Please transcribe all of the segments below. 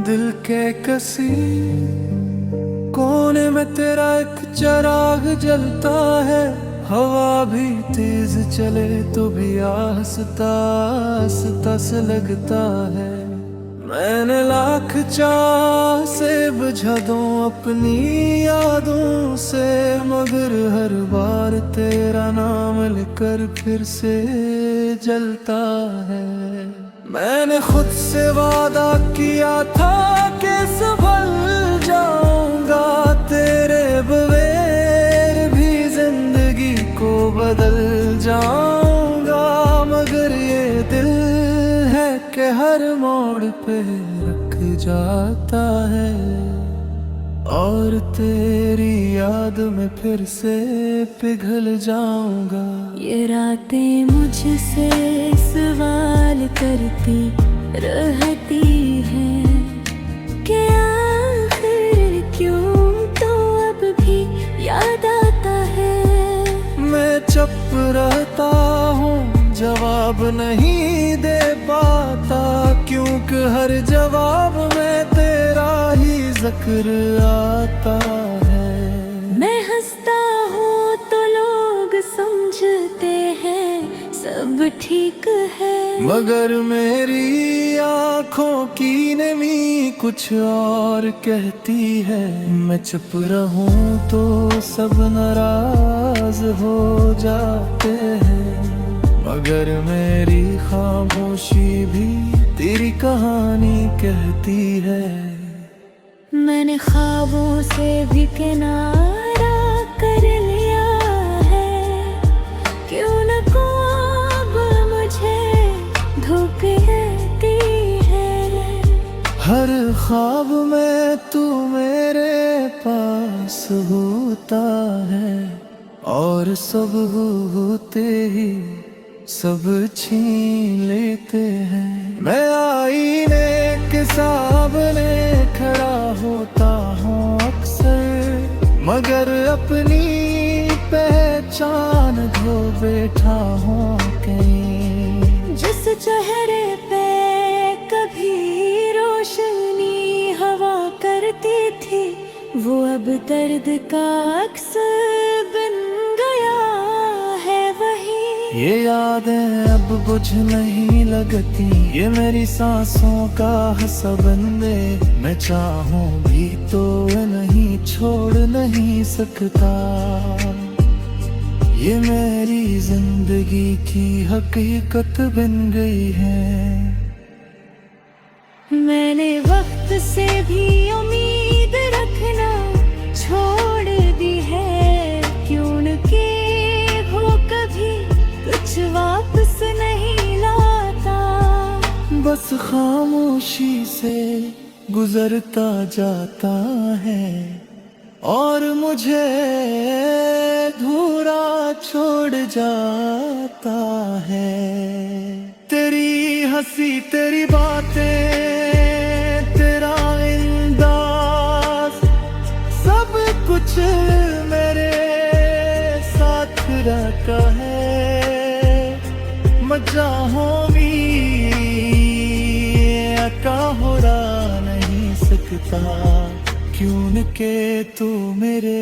दिल के कसी कोने में तेरा एक चिराग जलता है। हवा भी तेज चले तो भी आहिस्ता आहिस्ता से लगता है। मैंने लाख चाह से बुझा दूं अपनी यादों से, मगर हर बार तेरा नाम लेकर फिर से जलता है। मैंने खुद से वादा किया था कि संभल जाऊंगा, तेरे बगैर भी जिंदगी को बदल जाऊंगा। मगर ये दिल है कि हर मोड़ पे रख जाता है, और तेरी याद में फिर से पिघल जाऊंगा। ये रातें मुझसे सवाल करती रहती हैं कि आखिर क्यों तो अब भी याद आता है। मैं चुप रहता हूँ, जवाब नहीं दे पाता, क्योंकि हर जवाब में तेरा ही जिक्र आता है। मैं हंसता हूँ तो लोग समझते हैं सब ठीक है, मगर मेरी आँखों की नमी कुछ और कहती है। मैं चुप रहूं तो सब नाराज हो जाते हैं, मगर मेरी खामोशी भी तेरी कहानी कहती है। मैंने ख्वाबों से भी किनारा कर लिया है, क्यों न ख्वाब मुझे धोखे देती है। हर ख्वाब में तू मेरे पास होता है, और सब होते ही सब छीन लेते हैं। मैं आईने के सामने खड़ा होता हूँ अक्सर, मगर अपनी पहचान खो बैठा हूँ कहीं। जिस चेहरे पे कभी रोशनी हवा करती थी, वो अब दर्द का अक्स बन गया है वही। ये यादें अब बुझ नहीं लगती, ये मेरी सांसों का हिस्सा बन गए। मैं चाहूं भी तो नहीं छोड़ नहीं सकता, ये मेरी जिंदगी की हकीकत बन गई है। मैंने वक्त से भी उम्मीद रखना छोड़ दी है, क्यों न कि वो कभी कुछ वापस नहीं लाता। बस खामोशी से गुजरता जाता है, और मुझे अधूरा छोड़ जाता है। तेरी हंसी तेरी बातें तेरा अंदाज सब कुछ मेरे साथ रहता है। मैं चाहूंगी का हो रहा नहीं सकता, क्यों न के तू मेरे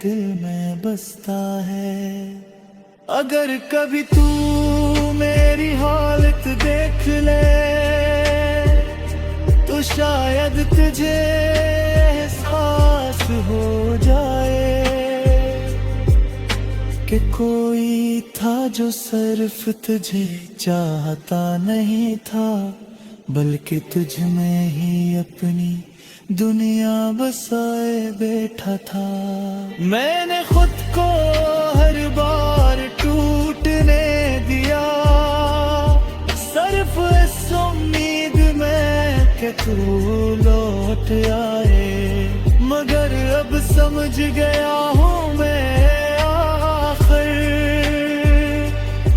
दिल में बसता है। अगर कभी तू मेरी हालत देख ले तो शायद तुझे एहसास हो जाए कि कोई था जो सिर्फ तुझे चाहता नहीं था, बल्कि तुझ में ही अपनी दुनिया बसाए बैठा था। मैंने खुद को हर बार टूटने दिया, सिर्फ इस उम्मीद में कि तू लौट आए। मगर अब समझ गया हूँ मैं आखिर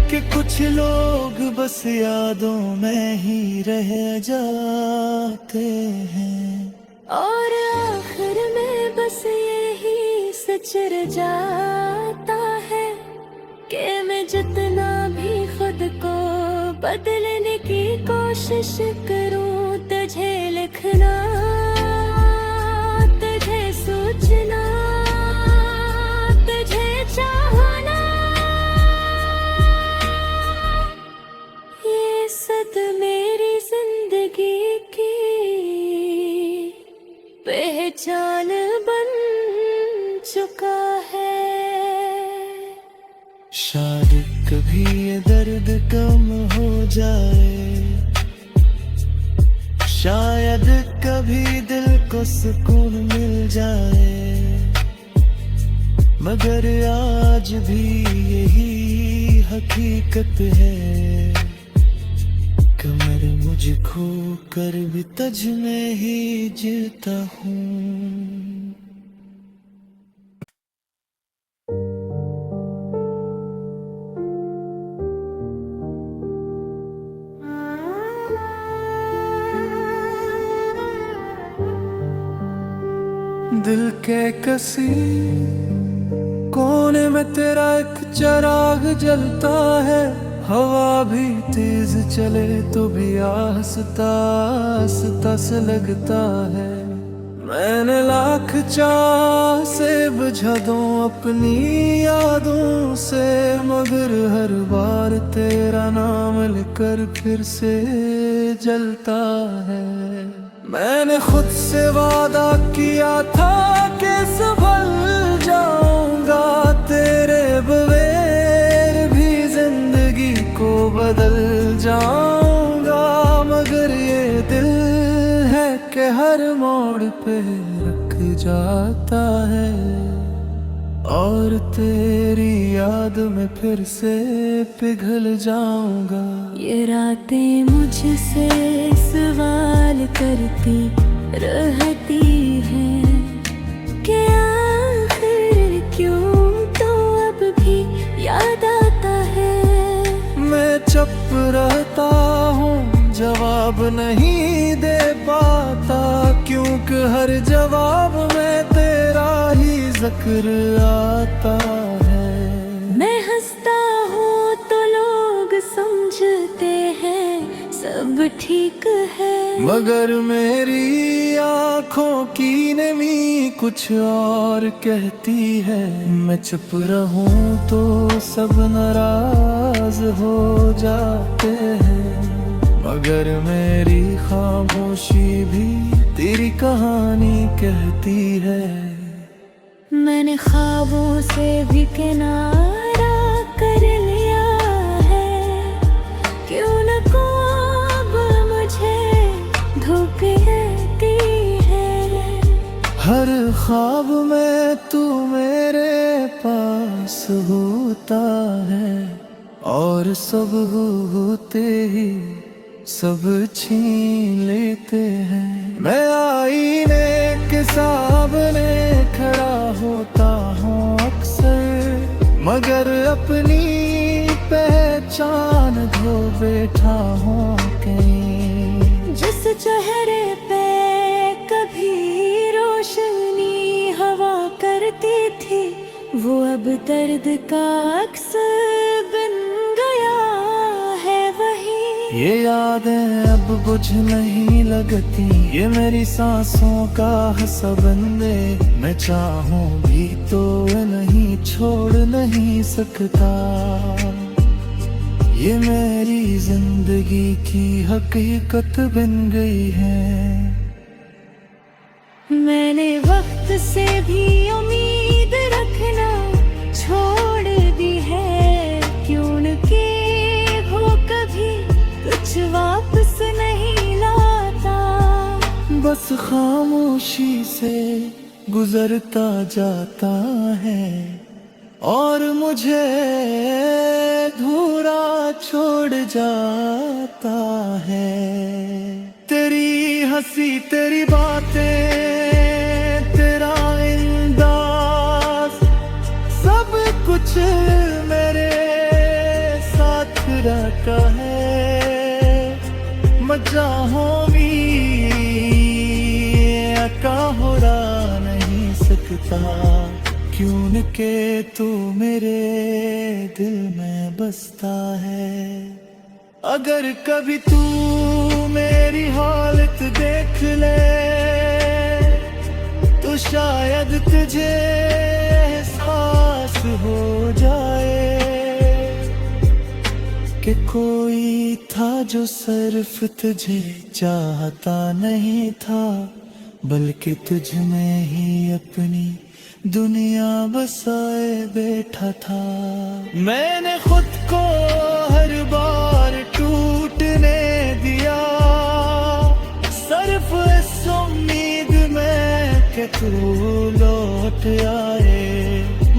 कि कुछ लोग बस यादों में ही रह जाते हैं, और आखिर में बस यही सच रह जाता है कि मैं जितना भी खुद को बदलने की कोशिश करूं, तुझ तुझे लिखना, तुझे सोचना, तुझे चाहना, ये सद मेरी जिंदगी की पहचान बन चुका है। शायद कभी ये दर्द कम हो जाए, शायद कभी दिल को सुकून मिल जाए, मगर आज भी यही हकीकत है, कमर मुझे खो कर भी तुझ में ही जीता हूँ। दिल के किसी कोने में तेरा एक चिराग जलता है, हवा भी तेज चले तो भी आहिस्ता आहिस्ता से लगता है। मैंने लाख चाह से बुझा दूं अपनी यादों से, मगर हर बार तेरा नाम लेकर फिर से जलता है। मैंने खुद से वादा किया था कि संभल जाऊंगा, तेरे बगैर भी जिंदगी को बदल जाऊंगा, मगर ये दिल है कि हर मोड़ पे रख जाता है, और तेरी याद में फिर से पिघल जाऊंगा। ये रातें मुझसे सवाल करती रहती हैं कि आखिर क्यों तो अब भी याद आता है। मैं चुप रहता हूँ, जवाब नहीं दे पाता, क्योंकि हर जवाब में तेरा ही जिक्र आता है। मैं हंसता हूँ तो लोग समझते हैं सब ठीक है, मगर मेरी आँखों की नमी कुछ और कहती है। मैं चुप रहूं तो सब नाराज हो जाते हैं, मगर मेरी खामोशी भी तेरी कहानी कहती है। मैंने ख्वाबों से भी किनारा कर लिया है, क्यों न ख्वाब मुझे धोखे देती है। हर ख्वाब में तू मेरे पास होता है, और सब होते ही सब छीन लेते हैं। मैं आईने के सामने खड़ा होता हूँ अक्सर, मगर अपनी पहचान धो बैठा हूँ कहीं। जिस चेहरे पे कभी रोशनी हवा करती थी, वो अब दर्द का अक्स बन गया है वही। ये यादें अब बुझ नहीं लगती, ये मेरी सांसों का हंसा बंदे, मैं चाहूं भी तो नहीं छोड़ नहीं सकता। ये मेरी जिंदगी की हकीकत बन गई है। मैंने वक्त से भी उम्मीद रखना छोड़ दी है, क्यों न कि वो कभी कुछ वापस नहीं लाता। बस खामोशी से गुजरता जाता है, और मुझे अधूरा छोड़ जाता है। तेरी हंसी, तेरी बातें, तेरा अंदाज, सब कुछ मेरे साथ रहता है। मैं चाहूं भी का हो रहा नहीं सकता, क्यों न के तू मेरे दिल में बसता है। अगर कभी तू मेरी हालत देख ले तो शायद तुझे एहसास हो जाए कि कोई था जो सिर्फ तुझे चाहता नहीं था, बल्कि तुझ में ही अपनी दुनिया बसाए बैठा था। मैंने खुद को हर बार टूटने दिया, सिर्फ इस उम्मीद में कि तू लौट आए।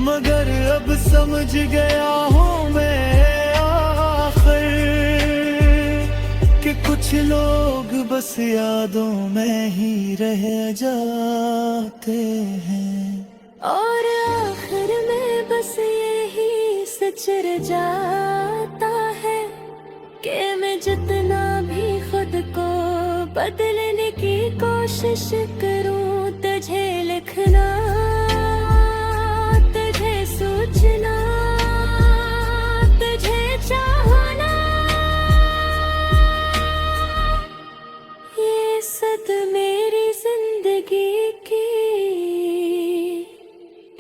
मगर अब समझ गया हूँ मैं आखिर कि कुछ लोग बस यादों में ही रह जाते हैं, और आखिर में बस यही सच रह जाता है कि मैं जितना भी खुद को बदलने की कोशिश करूं, तुझे लिखना, तुझे सोचना, तुझे चाहना, ये सद मेरी जिंदगी की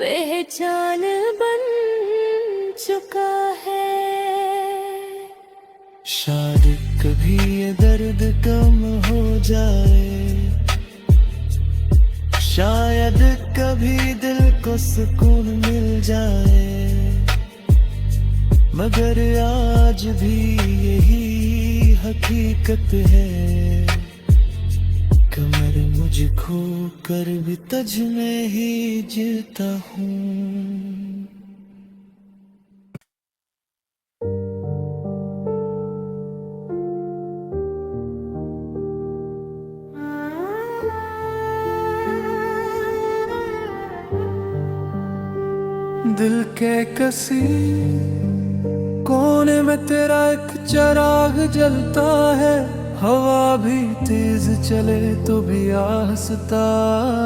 पहचान बन चुका है। शायद कभी ये दर्द कम हो जाए, शायद कभी दिल को सुकून मिल जाए, मगर आज भी यही हकीकत है कि मैं मुझे खो कर भी तुझ में ही जीता हूँ। दिल के किसी कोने में तेरा एक चिराग जलता है, हवा भी तेज चले तो भी आहिस्ता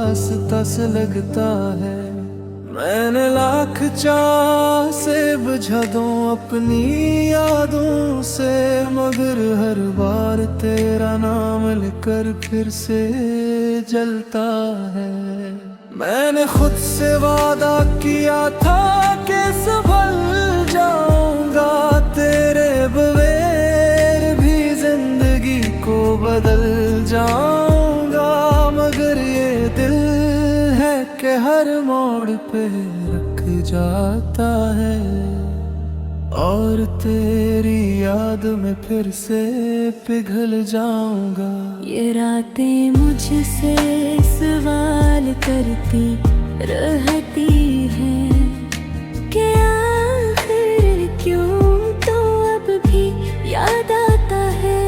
आहिस्ता से लगता है। मैंने लाख चाह से बुझा दूं अपनी यादों से, मगर हर बार तेरा नाम लेकर फिर से जलता है। मैंने खुद से वादा किया था कि संभल जाऊंगा, तेरे बगैर भी जिंदगी को बदल जाऊंगा, मगर ये दिल है कि हर मोड़ पे रख जाता है, और तेरी याद में फिर से पिघल जाऊंगा। ये रातें मुझसे सवाल करती रहती हैं कि आखिर क्यों तो अब भी याद आता है।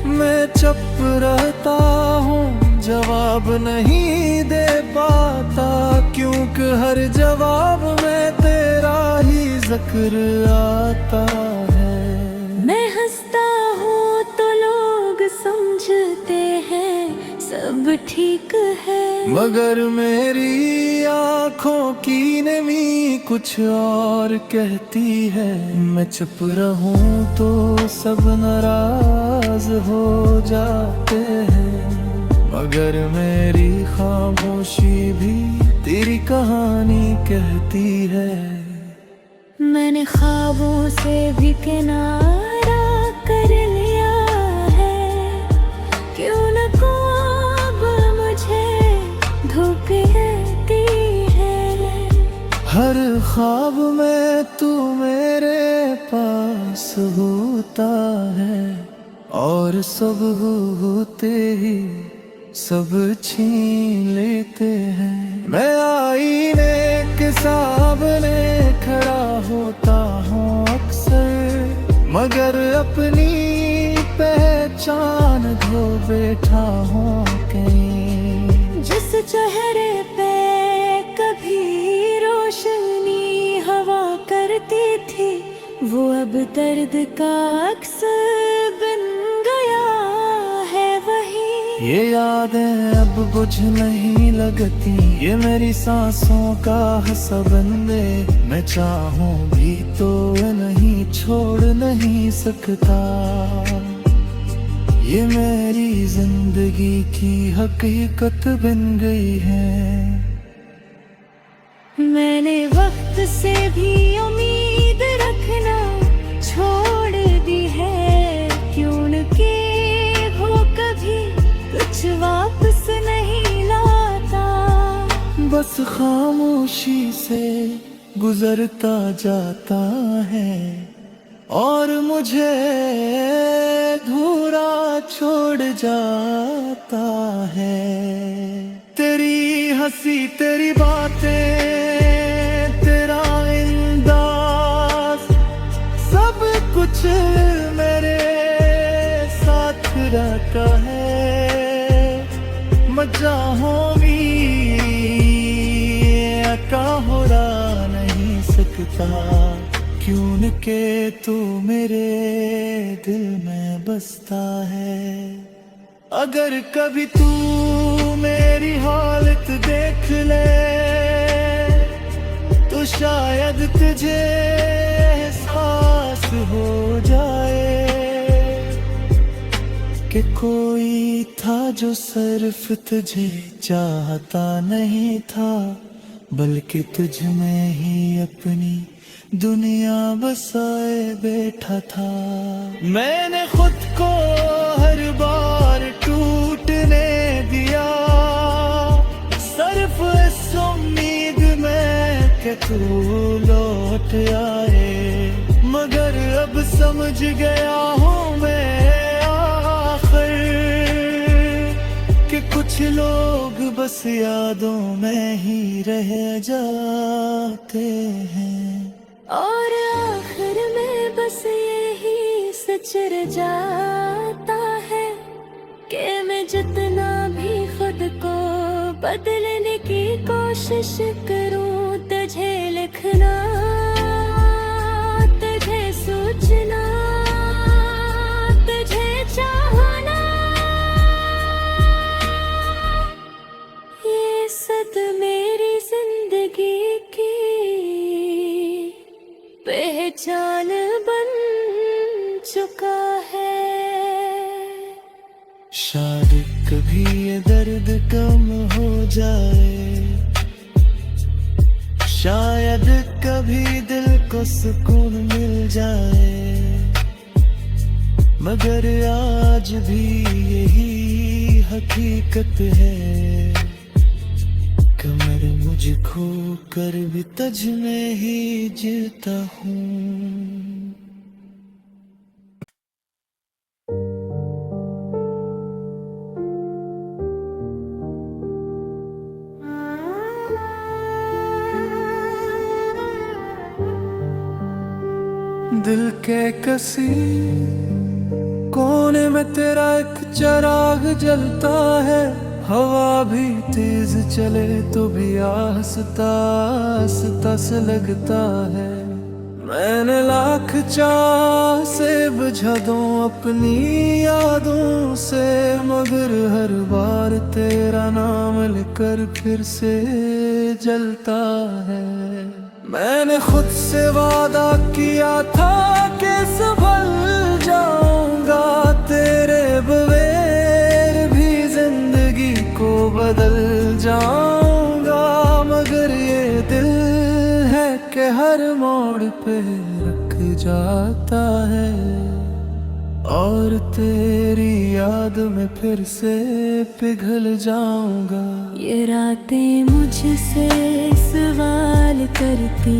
मैं चुप रहता हूँ, जवाब नहीं दे पाता, क्योंकि हर जवाब में तेरा ही जिक्र आता है। मैं हंसता हूँ तो लोग समझते हैं सब ठीक है, मगर मेरी आँखों की नमी कुछ और कहती है। मैं चुप रहूं तो सब नाराज हो जाते हैं, मगर मेरी खामोशी भी तेरी कहानी कहती है। मैंने ख्वाबों से भी किनारा कर लिया है, क्यों न ख्वाब मुझे धोखे देती है। हर ख्वाब में तू मेरे पास होता है, और सब होते ही सब छीन लेते हैं। मैं आईने के सामने खड़ा होता हूँ अक्सर, मगर अपनी पहचान खो बैठा हूँ कहीं। जिस चेहरे पे कभी रोशनी हवा करती थी, वो अब दर्द का अक्स बन गया है वही। ये यादें अब बुझ नहीं लगती, ये मेरी सांसों का हसबंदे। मैं चाहूं भी तो नहीं छोड़ नहीं सकता। ये मेरी जिंदगी की हकीकत बन गई है। मैंने वक्त से भी उम्मीद रखना छोड़ दी है, क्यों के हो कभी कुछ वापस नहीं लाता। बस खामोशी से गुजरता जाता है और मुझे धूरा छोड़ जाता है। तेरी हंसी, तेरी बातें, तेरा अंदाज, सब कुछ मेरे साथ रहता है। मैं चाहूं भी का हो रहा नहीं सकता, क्यों के तू मेरे दिल में बसता है। अगर कभी तू मेरी हालत देख ले तो शायद तुझे एहसास हो जाए कि कोई था जो सिर्फ तुझे चाहता नहीं था, बल्कि तुझ में ही अपनी दुनिया बसाए बैठा था। मैंने खुद को हर बार टूटने दिया, सिर्फ इस उम्मीद में कि तू लौट आए। मगर अब समझ गया हूँ मैं आखिर कि कुछ लोग बस यादों में ही रह जाते हैं, और आखिर में बस यही सच रह जाता है कि मैं जितना भी खुद को बदलने की कोशिश करूं, तुझे लिखना, तुझे सोचना, तुझे चाहना, ये सब मेरी जिंदगी की पहचान बन चुका है। शायद कभी ये दर्द कम हो जाए, शायद कभी दिल को सुकून मिल जाए, मगर आज भी यही हकीकत है कि मैं मुझे खो कर भी तुझ में ही जीता हूँ। दिल के किसी कोने में तेरा एक चिराग जलता है, हवा भी तेज चले तो भी आहिस्ता आहिस्ता से लगता है। मैंने लाख चाह से बुझा दूं अपनी यादों से, मगर हर बार तेरा नाम लेकर फिर से जलता है। मैंने खुद से वादा किया था कि संभल जाऊंगा, तेरे बगैर भी जिंदगी को बदल जाऊंगा, मगर ये दिल है कि हर मोड़ पे रख जाता है और तेरी याद में फिर से पिघल जाऊंगा। ये रातें मुझसे सवाल करती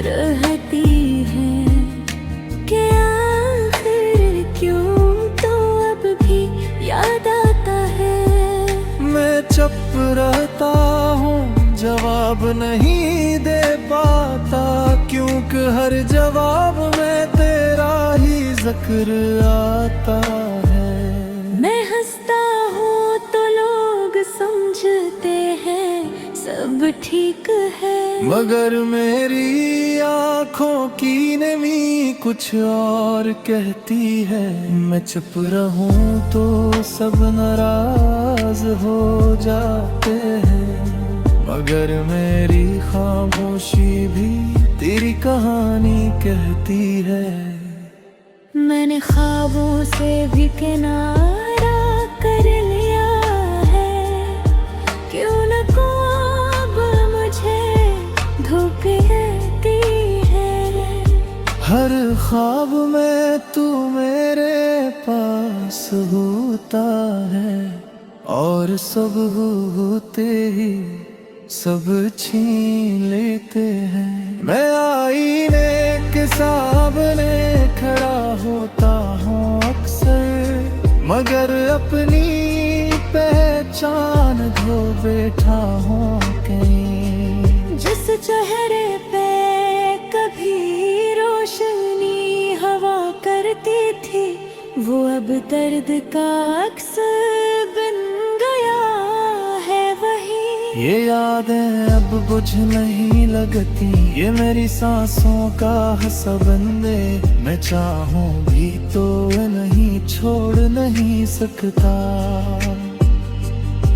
रहती हैं कि आखिर क्यों तो अब भी याद आता है। मैं चुप रहता हूँ, जवाब नहीं दे पाता, क्योंकि हर जवाब में तेरा ही जिक्र आता है। मैं हंसता हूँ तो लोग समझते हैं सब ठीक है, मगर मेरी आँखों की नमी कुछ और कहती है। मैं चुप रहूं तो सब नाराज हो जाते हैं, मगर मेरी खामोशी भी तेरी कहानी कहती है। मैंने ख्वाबों से भी किनारा कर लिया है, क्यों न को अब मुझे धूप रहती है। हर ख्वाब में तू मेरे पास होता है, और सब होते ही सब छीन लेते हैं। मैं आईने के सामने खड़ा होता हूँ अक्सर, मगर अपनी पहचान खो बैठा हूँ कहीं। जिस चेहरे पे कभी रोशनी हवा करती थी, वो अब दर्द का अक्स बन गया है वही। ये यादें अब बुझ नहीं लगती, ये मेरी सांसों का हंसा बन दे। मैं चाहूं भी तो नहीं छोड़ नहीं सकता,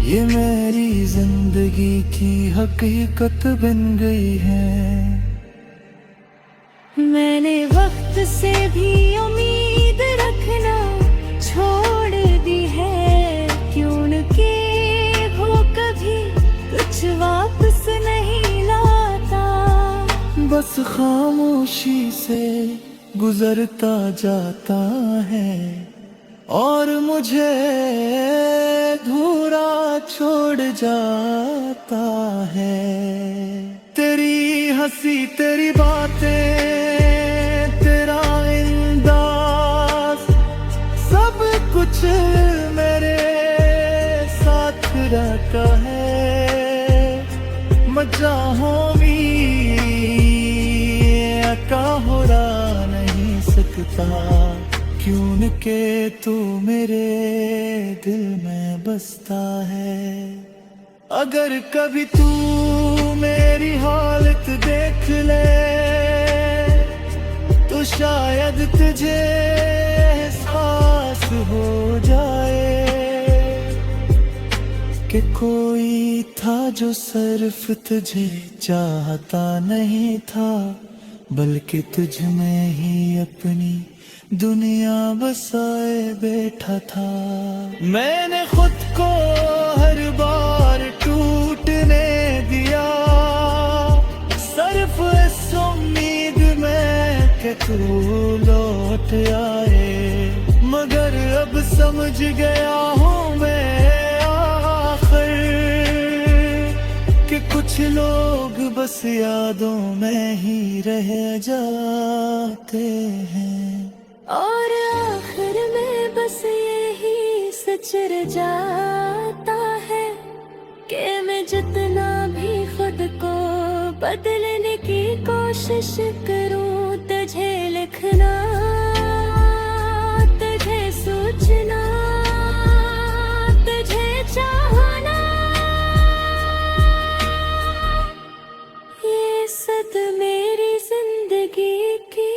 ये मेरी जिंदगी की हकीकत बन गई है। मैंने वक्त से भी उम्मीद रखना छोड़ दी है, क्यों न कि वो कभी कुछ वापस नहीं लाता। बस खामोशी से गुजरता जाता है, और मुझे धूरा छोड़ जाता है। तेरी हंसी, तेरी बातें, तेरा अंदाज, सब कुछ मेरे साथ रहता है। मैं चाहूं भी हो रहा नहीं सकता, क्यों न के तू मेरे दिल में बसता है। अगर कभी तू मेरी हालत देख ले, तो शायद तुझे एहसास हो जाए कि कोई था जो सिर्फ तुझे चाहता नहीं था, बल्कि तुझ में ही अपनी दुनिया बसाए बैठा था। मैंने खुद को हर बार टूटने दिया, सिर्फ इस उम्मीद में कि तू लौट आए। मगर अब समझ गया हूँ मैं आखिर कि कुछ लोग बस यादों में ही रह जाते हैं, और आखिर में बस यही सच रह जाता है कि मैं जितना भी खुद को बदलने की कोशिश करूं, तुझे लिखना, तुझे सोचना, तुझे चाहना, ये सद मेरी जिंदगी की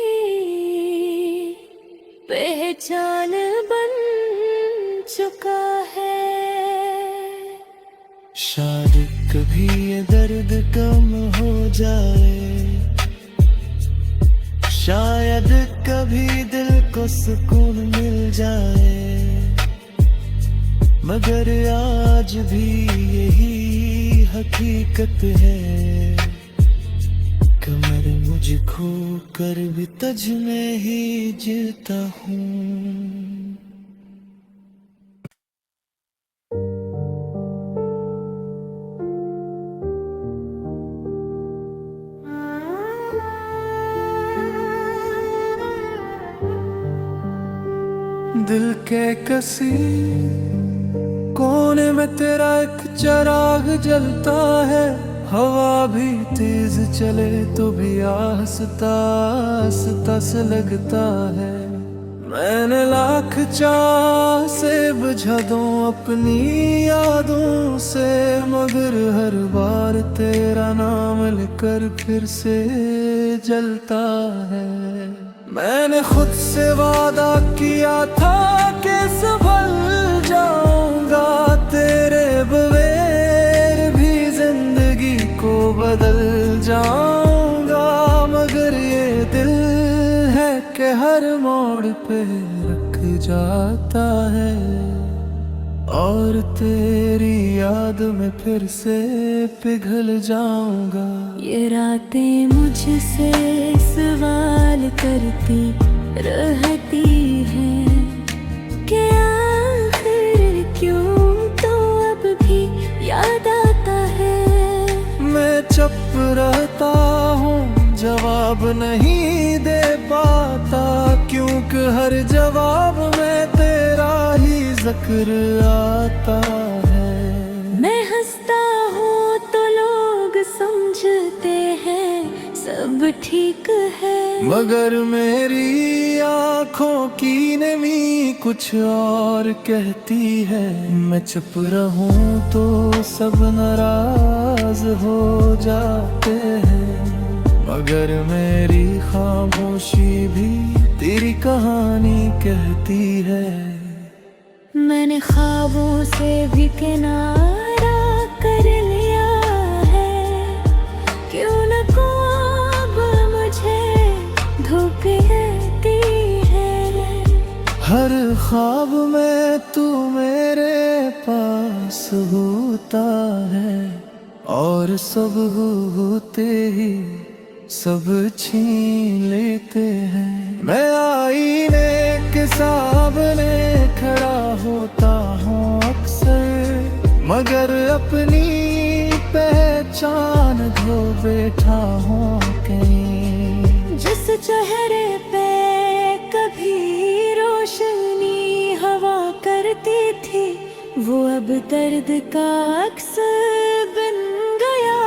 पहचान बन चुका है। शायद कभी ये दर्द कम हो जाए, शायद कभी दिल को सुकून मिल जाए, मगर आज भी यही हकीकत है कि मैं मुझे खो कर भी तुझ में ही जीता हूँ। दिल के कसी कोने में तेरा एक चिराग जलता है, हवा भी तेज चले तो भी आहिस्ता आहिस्ता से लगता है। मैंने लाख चाह से बुझा दूं अपनी यादों से, मगर हर बार तेरा नाम मिलकर फिर से जलता है। मैंने खुद से वादा किया था कि संभल जाऊंगा, तेरे बगैर भी जिंदगी को बदल जाऊंगा। मगर ये दिल है कि हर मोड़ पे रख जाता है, और तेरी याद में फिर से पिघल जाऊंगा। ये रातें मुझसे सवाल करती रहती हैं कि आखिर क्यों तो अब भी याद आता है। मैं चुप रहता हूँ, जवाब नहीं दे पाता, क्योंकि हर जवाब में तेरा ही जिक्र आता है। मैं हंसता हूँ तो लोग समझते हैं सब ठीक है, मगर मेरी आँखों की नमी कुछ और कहती है। मैं चुप रहूं तो सब नाराज हो जाते हैं, मगर मेरी खामोशी भी तेरी कहानी कहती है। मैंने ख्वाबों से भी किनारा कर लिया है, क्यों न ख्वाब मुझे धोखे देती है। हर ख्वाब में तू मेरे पास होता है, और सब होते ही सब छीन लेते हैं। मैं आईने के सामने खड़ा होता हूँ अक्सर, मगर अपनी पहचान खो बैठा हूँ कहीं। जिस चेहरे पे कभी रोशनी हवा करती थी, वो अब दर्द का अक्स बन गया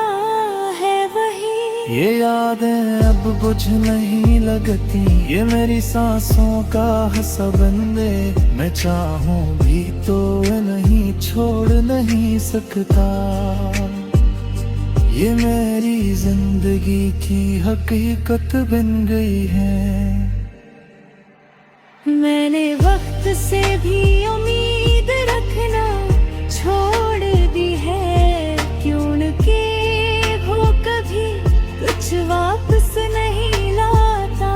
है वही। ये यादें अब बुझ नहीं लगती, ये मेरी सांसों का हिस्सा बन गए। मैं चाहूं भी तो नहीं छोड़ नहीं सकता, ये मेरी जिंदगी की हकीकत बन गई है। मैंने वक्त से भी उम्मीद रखना छोड़ दी है, क्यों न कि वो कभी कुछ वापस नहीं लाता।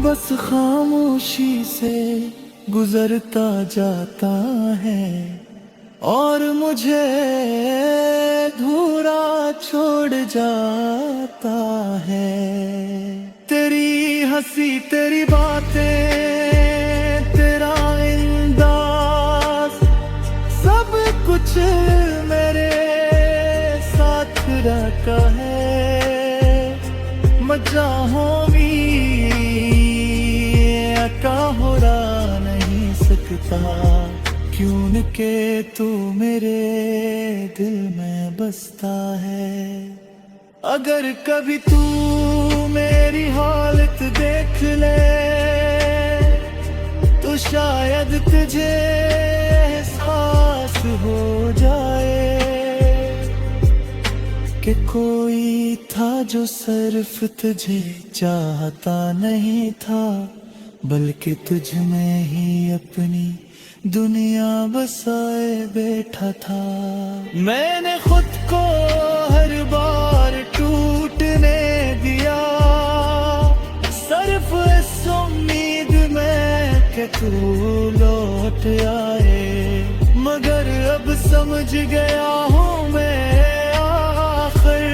बस खामोशी से गुजरता जाता है, और मुझे धूरा छोड़ जाता है। तेरी हंसी, तेरी बातें, तेरा अंदाज, सब कुछ मेरे साथ रहता है। मजाहों में का हो रहा नहीं सकता, क्यों न के तू मेरे दिल में बसता है। अगर कभी तू मेरी हालत देख ले, तो शायद तुझे एहसास हो जाए कि कोई था जो सिर्फ तुझे चाहता नहीं था, बल्कि तुझ में ही अपनी दुनिया बसाए बैठा था। मैंने खुद को हर बार टूटने दिया, सिर्फ इस उम्मीद में कि तू लौट आए। मगर अब समझ गया हूँ मैं आखिर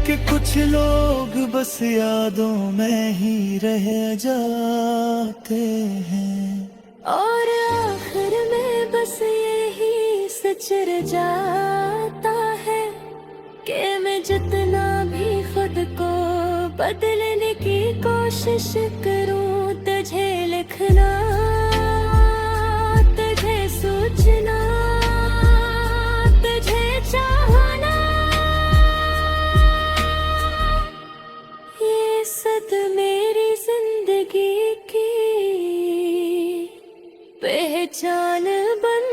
कि कुछ लोग बस यादों में ही रह जाते हैं, और आखिर में बस यही सच रह जाता है कि मैं जितना भी खुद को बदलने की कोशिश करूं, तुझे लिखना, तुझे सोचना, तुझे चाहना, ये सद मेरी जिंदगी की पहचान बन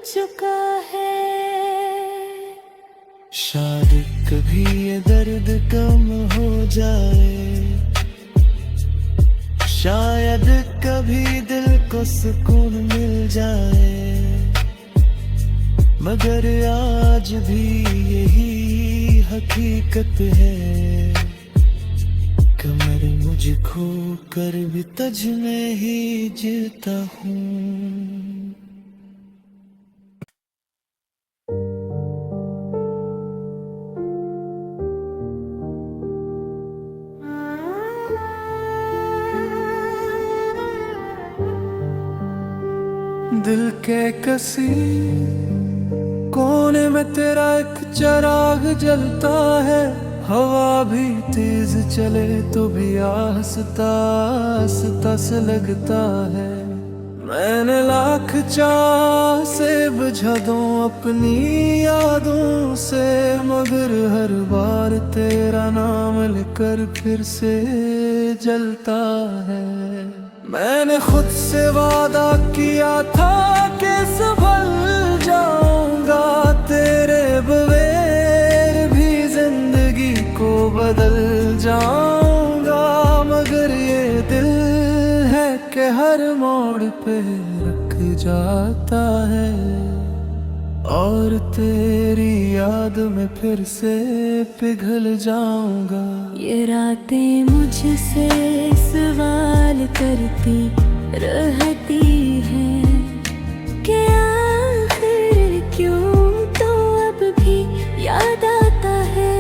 चुका है। शायद कभी ये दर्द कम हो जाए, शायद कभी दिल को सुकून मिल जाए, मगर आज भी यही हकीकत है, कमर मुझको कर भी तुझ में ही जीता हूँ। दिल के किसी कोने में तेरा एक चिराग जलता है, हवा भी तेज चले तो भी आहिस्ता आहिस्ता से लगता है। मैंने लाख चाह से बुझा दूं अपनी यादों से, मगर हर बार तेरा नाम लेकर फिर से जलता है। मैंने खुद से वादा किया था कि संभल जाऊंगा, तेरे बगैर भी जिंदगी को बदल जाऊंगा, मगर ये दिल है कि हर मोड़ पे रख जाता है, और तेरी याद में फिर से पिघल जाऊंगा। ये रातें मुझसे सवाल करती रहती हैं कि आखिर क्यों तो अब भी याद आता है।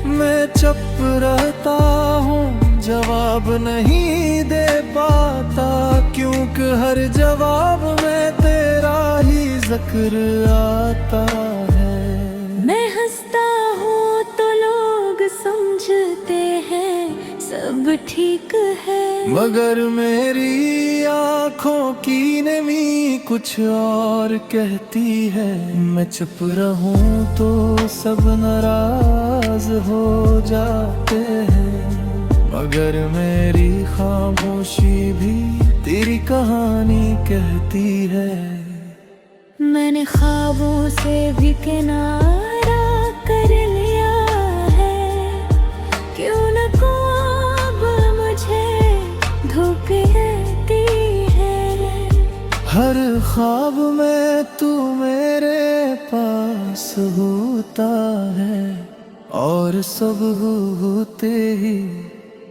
मैं चुप रहता हूँ, जवाब नहीं दे पाता, क्योंकि हर जवाब में तेरा ही जिक्र आता है। मैं हंसता हूँ तो लोग समझते हैं सब ठीक है, मगर मेरी आँखों की नमी कुछ और कहती है। मैं चुप रहूं तो सब नाराज हो जाते हैं, मगर मेरी खामोशी भी तेरी कहानी कहती है। मैंने ख्वाबों से भी किनारा कर लिया है, क्यों न ख्वाब मुझे धोखे देती है। हर ख्वाब में तू मेरे पास होता है, और सब होते ही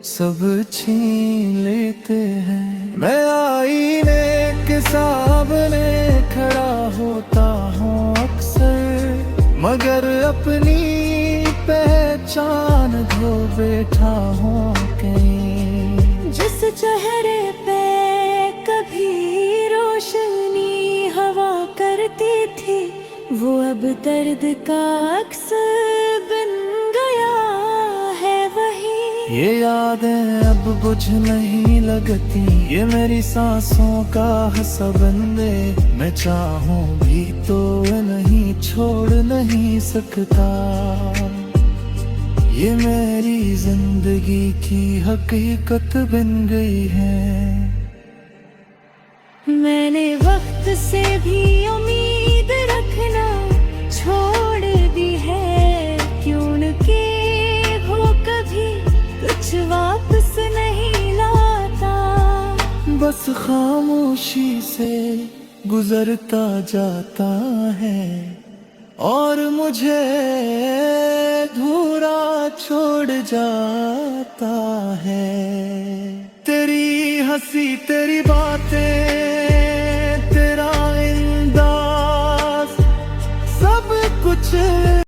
सब छीन लेते हैं। मैं आईने के सामने खड़ा होता हूँ अक्सर, मगर अपनी पहचान खो बैठा हूँ कहीं। जिस चेहरे पे कभी रोशनी हवा करती थी, वो अब दर्द का अक्स बन गया है वही। ये यादें अब बुझ नहीं लगती, ये मेरी सांसों का हिस्सा बन गए। मैं चाहूं भी तो नहीं छोड़ नहीं सकता, ये मेरी जिंदगी की हकीकत बन गई है। मैंने वक्त से भी उम्मीद रखना छोड़ दी है, क्यों न कि वो कभी कुछ वापस नहीं लाता। बस खामोशी से गुजरता जाता है, और मुझे अधूरा छोड़ जाता है। तेरी हंसी तेरी बातें